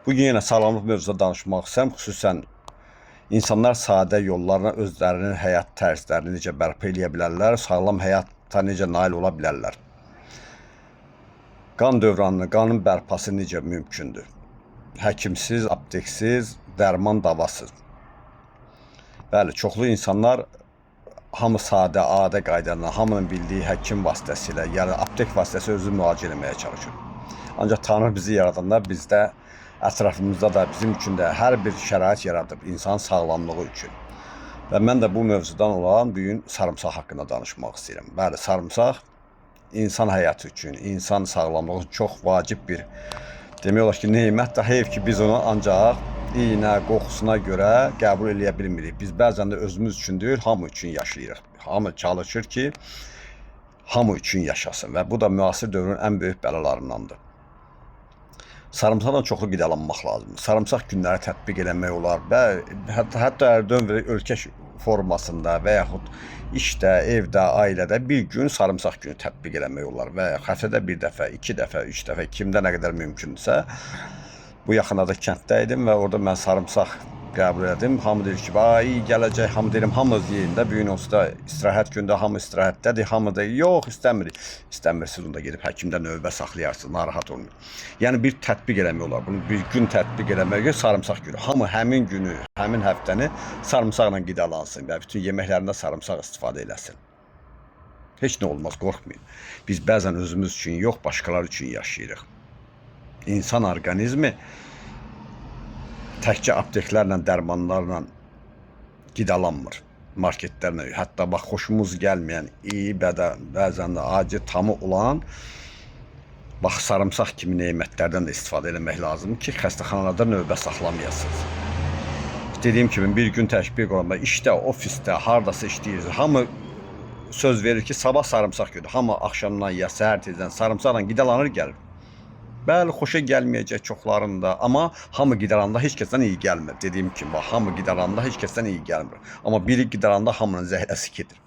Bugün yenə sağlamlıq mövzusunda danışmaq istəyirəm. Xüsusən insanlar sadə yollarla özlərinin həyat tərzlərini necə bərpa edə bilərlər, sağlam həyata necə nail ola bilərlər. Qan dövranını, qanın bərpası necə mümkündür? Həkimsiz, apteksiz, dərman davasız. Bəli, çoxlu insanlar hamı sadə, adə qaydalarla, hamının bildiyi həkim vasitəsilə, yəni aptek vasitəsilə özünü müalicə etməyə çalışır. Ancaq Tanrı bizi yaradanda bizdə, ətrafımızda da, bizim üçün də hər bir şərait yaradıb insan sağlamlığı üçün. Və mən də bu mövzudan olan bugün sarımsaq haqqında danışmaq istəyirəm. Bəli, sarımsaq insan həyatı üçün, insan sağlamlığı üçün çox vacib bir, demək olar ki, nemət də heyf ki, biz onu ancaq iynə, qoxusuna görə qəbul eləyə bilmirik. Biz bəzən də özümüz üçün deyil, hamı üçün yaşayırıq. Hamı çalışır ki, hamı üçün yaşasın və bu da müasir dövrün ən böyük bəlalarındandır. Sarımsaqla çoxlu qidalanmaq lazımdır. Sarımsaq günləri tətbiq eləmək olar və hətta ölkə formasında və yaxud işdə, evdə, ailədə bir gün sarımsaq günü tətbiq eləmək olar və həftədə bir dəfə, 2 dəfə, 3 dəfə, kimdə nə qədər mümkündürsə. Bu yaxınlarda kənddə idim və orada mən sarımsaq qəbul edim. Hamı deyir ki, iyi gələcək, hamı deyirəm, hamı deyin də, bugün onsuz da istirahət gündə hamı istirahətdədir, hamı da yox, istəmirik. İstəmirsiniz, onda gedib həkimdə növbə saxlayarsınız, narahat olmayın. Yəni bir tətbiq eləmək olar, bunu bir gün tətbiq eləmək ki, sarımsaq günü. Hamı həmin günü, həmin həftəni sarımsaqla qidalansın və bütün yeməklərində sarımsaq istifadə eləsin. Heç nə olmaz, qorxmayın. Biz bəzən özümüz üçün yox, başqaları üçün yaşayırıq. İnsan orqanizmi təkcə apteklərlə, dərmanlarla qidalanmır, marketlərlə. Hətta bax, xoşumuz gəlməyən, iyi, bəzən də acı, tamı olan bax, sarımsaq kimi nemətlərdən də istifadə etmək lazım ki, xəstəxanalarda növbə saxlamayasınız. Dediyim kimi, bir gün tətbiq olanda, işdə, ofisdə, hardasa işləyirsiniz, hamı söz verir ki, sabah sarımsaq günü, hamı axşamdan ya səhər tezdən sarımsaqla qidalanır gəlir. Bəli, xoşa gəlməyəcək çoxlarında, amma hamı qidaranda heç kəsdən iyi gəlmir. Dediyim kimi, hamı qidaranda heç kəsdən iyi gəlmir. Amma biri qidaranda hamının zəhləsi gedir.